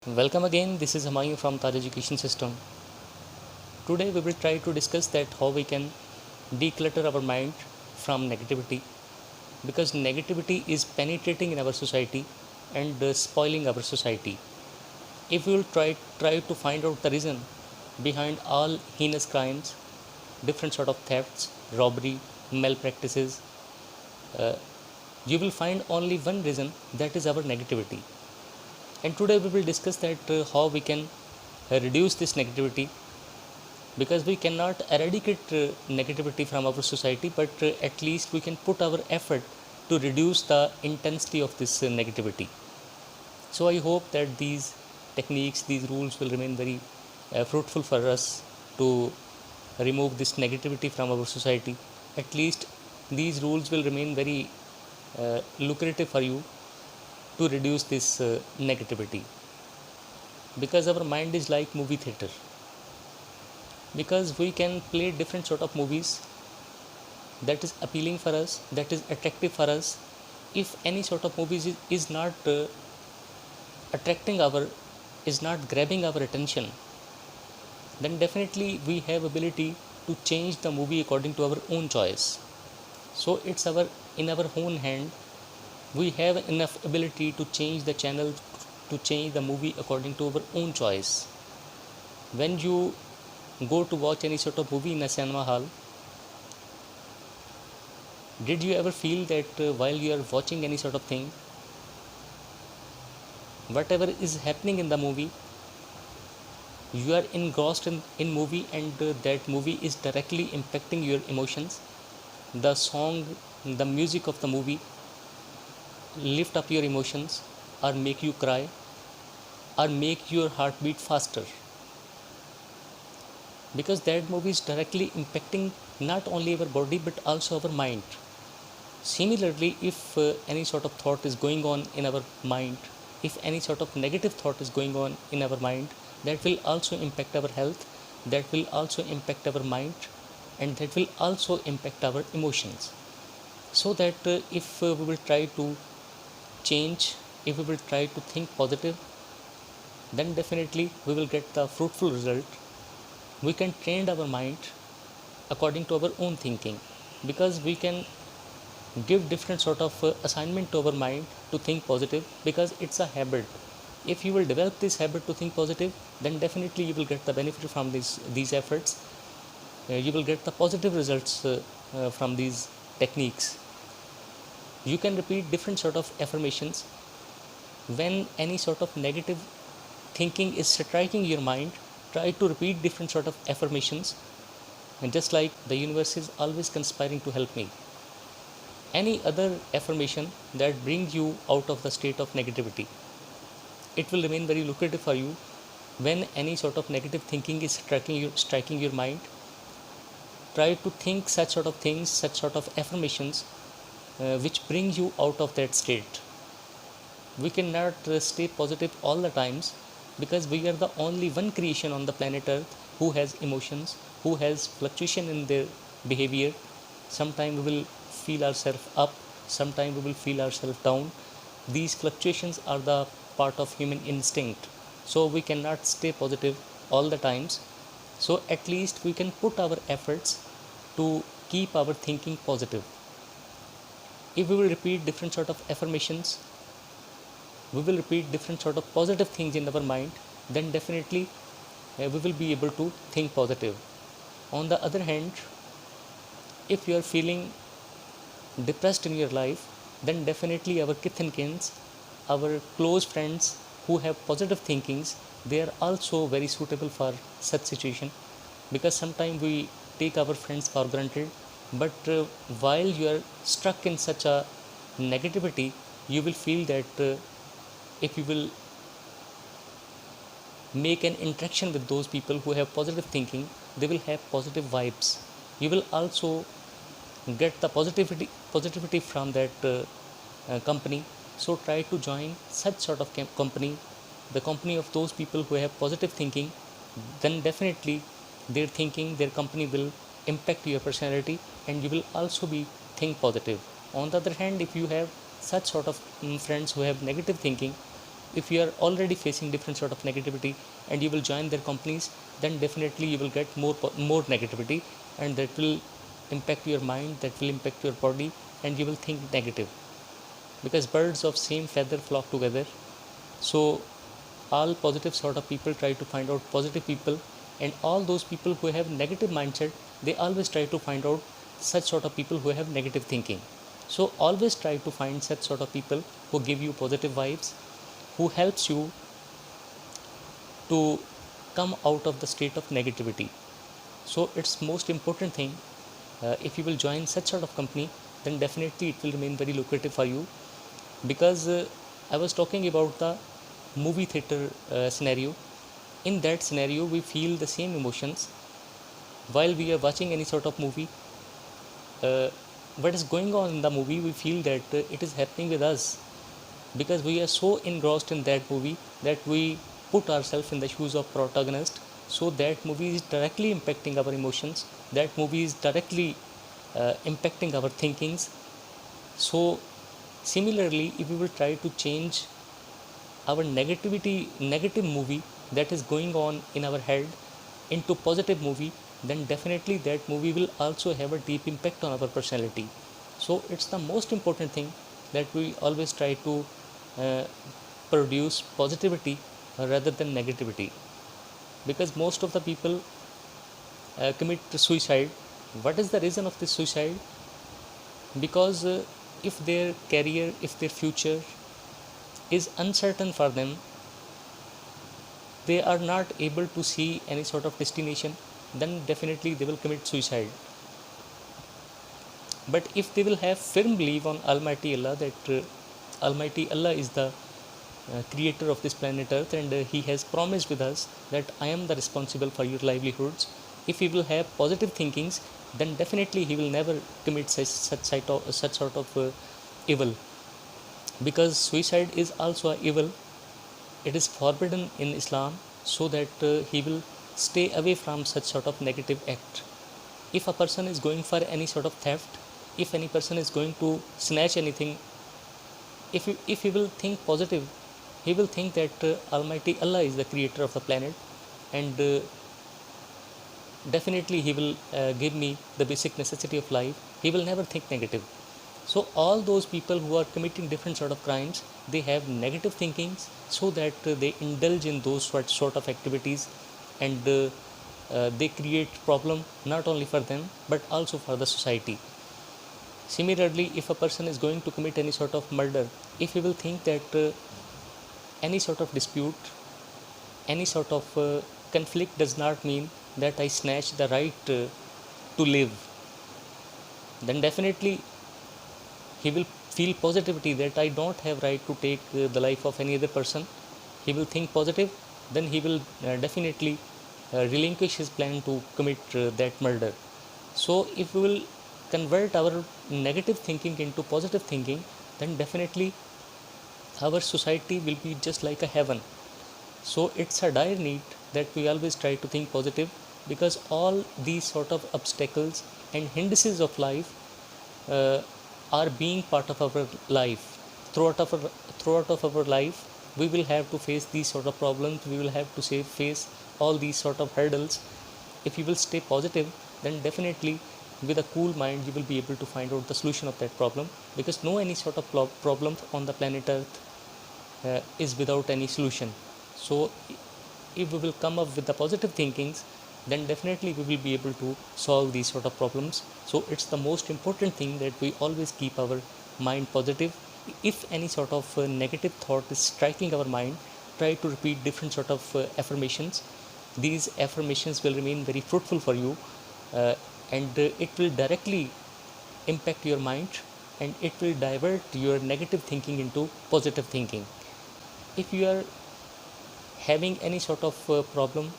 Welcome again. This is Humayun from Taj Education System. Today we will try to discuss that how we can declutter our mind from negativity, because negativity is penetrating in our society and spoiling our society. If we will try to find out the reason behind all heinous crimes, different sort of thefts, robbery, malpractices, uh, you will find only one reason, that is our negativity. And today we will discuss that how we can reduce this negativity, because we cannot eradicate negativity from our society, but at least we can put our effort to reduce the intensity of this negativity. So I hope that these techniques, these rules will remain very fruitful for us to remove this negativity from our society. At least these rules will remain very lucrative for you to reduce this negativity, because our mind is like movie theater, because we can play different sort of movies that is appealing for us, that is attractive for us. If any sort of movies is not attracting our, is not grabbing our attention, then definitely we have ability to change the movie according to our own choice. So it's our, in our own hand. We have enough ability to change the channel, to change the movie according to our own choice. When you go to watch any sort of movie in a cinema hall, did you ever feel that while you are watching any sort of thing, whatever is happening in the movie, you are engrossed in movie, and that movie is directly impacting your emotions? The song, the music of the movie lift up your emotions, or make you cry, or make your heartbeat faster, because that movie is directly impacting not only our body but also our mind. Similarly, if any sort of thought is going on in our mind, if any sort of negative thought is going on in our mind, that will also impact our health, that will also impact our mind, and that will also impact our emotions. So that if we will try to change, if we will try to think positive, then definitely we will get the fruitful result. We can train our mind according to our own thinking, because we can give different sort of assignment to our mind to think positive, because it's a habit. If you will develop this habit to think positive, then definitely you will get the benefit from these efforts. You will get the positive results from these techniques. You can repeat different sort of affirmations when any sort of negative thinking is striking your mind. Try to repeat different sort of affirmations, and just like the universe is always conspiring to help me, any other affirmation that brings you out of the state of negativity, it will remain very lucrative for you. When any sort of negative thinking is striking your mind, try to think such sort of things, such sort of affirmations which bring you out of that state. We cannot stay positive all the times, because we are the only one creation on the planet earth who has emotions, who has fluctuation in their behavior. Sometimes we will feel ourselves up, sometimes we will feel ourselves down. These fluctuations are the part of human instinct, so we cannot stay positive all the times. So at least we can put our efforts to keep our thinking positive. If we will repeat different sort of affirmations, we will repeat different sort of positive things in our mind, then definitely we will be able to think positive. On the other hand, if you are feeling depressed in your life, then definitely our kith and kins, our close friends who have positive thinkings, they are also very suitable for such situation. Because sometimes we take our friends for granted, but while you are stuck in such a negativity, you will feel that if you will make an interaction with those people who have positive thinking, they will have positive vibes. You will also get the positivity from that company. So try to join such sort of company, the company of those people who have positive thinking. Then definitely their thinking, their company will impact your personality, and you will also be think positive. On the other hand, if you have such sort of friends who have negative thinking, if you are already facing different sort of negativity and you will join their companies, then definitely you will get more negativity, and that will impact your mind, that will impact your body, and you will think negative, because birds of same feather flock together. So all positive sort of people try to find out positive people, and all those people who have negative mindset, they always try to find out such sort of people who have negative thinking. So always try to find such sort of people who give you positive vibes, who helps you to come out of the state of negativity. So it's most important thing, if you will join such sort of company, then definitely it will remain very lucrative for you. Because I was talking about the movie theater scenario. In that scenario we feel the same emotions while we are watching any sort of movie. What is going on in the movie, we feel that it is happening with us, because we are so engrossed in that movie that we put ourselves in the shoes of protagonist. So that movie is directly impacting our emotions, that movie is directly impacting our thinkings. So similarly, if we will try to change our negative movie that is going on in our head into positive movie, then definitely that movie will also have a deep impact on our personality. So it's the most important thing that we always try to uh, produce positivity rather than negativity, because most of the people commit suicide. What is the reason of this suicide? Because if their career, if their future is uncertain for them, they are not able to see any sort of destination, then definitely they will commit suicide. But if they will have firm belief on Almighty Allah, that Almighty Allah is the creator of this planet Earth, and He has promised with us that I am the responsible for your livelihoods. If he will have positive thinkings, then definitely he will never commit such sort of evil. Because suicide is also a evil, it is forbidden in Islam, so that he will stay away from such sort of negative act. If a person is going for any sort of theft, if any person is going to snatch anything, if he will think positive, he will think that Almighty Allah is the creator of the planet, and definitely he will give me the basic necessity of life. He will never think negative. So all those people who are committing different sort of crimes, they have negative thinkings, so that they indulge in those sort of activities, and they create problem not only for them but also for the society. Similarly, if a person is going to commit any sort of murder, if he will think that any sort of dispute, any sort of conflict does not mean that I snatch the right to live, then definitely he will feel positivity that I don't have right to take the life of any other person. He will think positive, then he will definitely relinquish his plan to commit that murder. So if we will convert our negative thinking into positive thinking, then definitely our society will be just like a heaven. So it's a dire need that we always try to think positive, because all these sort of obstacles and hindrances of life uh, are being part of our life. Throughout of our life, we will have to face these sort of problems, we will have to face all these sort of hurdles. If you will stay positive, then definitely with a cool mind you will be able to find out the solution of that problem, because no any sort of problem on the planet Earth is without any solution. So if we will come up with the positive thinkings, then definitely we will be able to solve these sort of problems. So it's the most important thing that we always keep our mind positive. If any sort of negative thought is striking our mind, try to repeat different sort of affirmations. These affirmations will remain very fruitful for you, and it will directly impact your mind, and it will divert your negative thinking into positive thinking. If you are having any sort of problem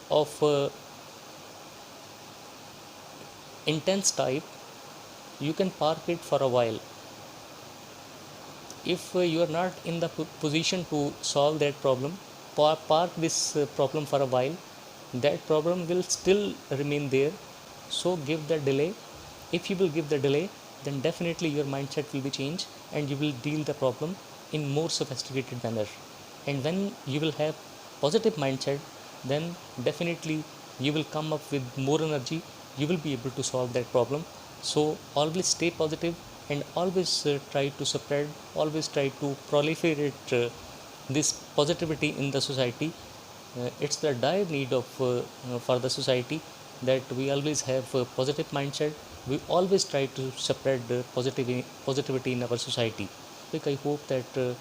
of intense type, you can park it for a while. If you are not in the position to solve that problem, park this problem for a while. That problem will still remain there, so give the delay. If you will give the delay, then definitely your mindset will be changed, and you will deal the problem in more sophisticated manner. And when you will have positive mindset, then definitely you will come up with more energy, you will be able to solve that problem. So always stay positive, and always try to spread, always try to proliferate this positivity in the society. It's the dire need of for the society that we always have a positive mindset. We always try to spread positivity in our society. Like, I hope that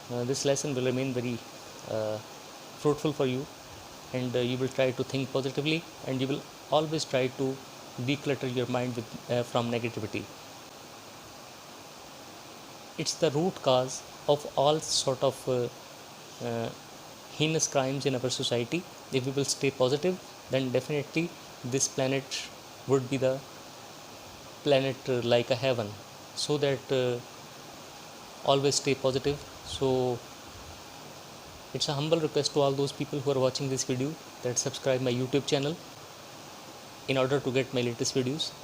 this lesson will remain very uh, fruitful for you, and you will try to think positively, and you will always try to declutter your mind with from negativity. It's the root cause of all sort of uh, heinous crimes in our society. If we will stay positive, then definitely this planet would be the planet like a heaven. So that always stay positive. So it's a humble request to all those people who are watching this video that subscribe my YouTube channel in order to get my latest videos. Thank you.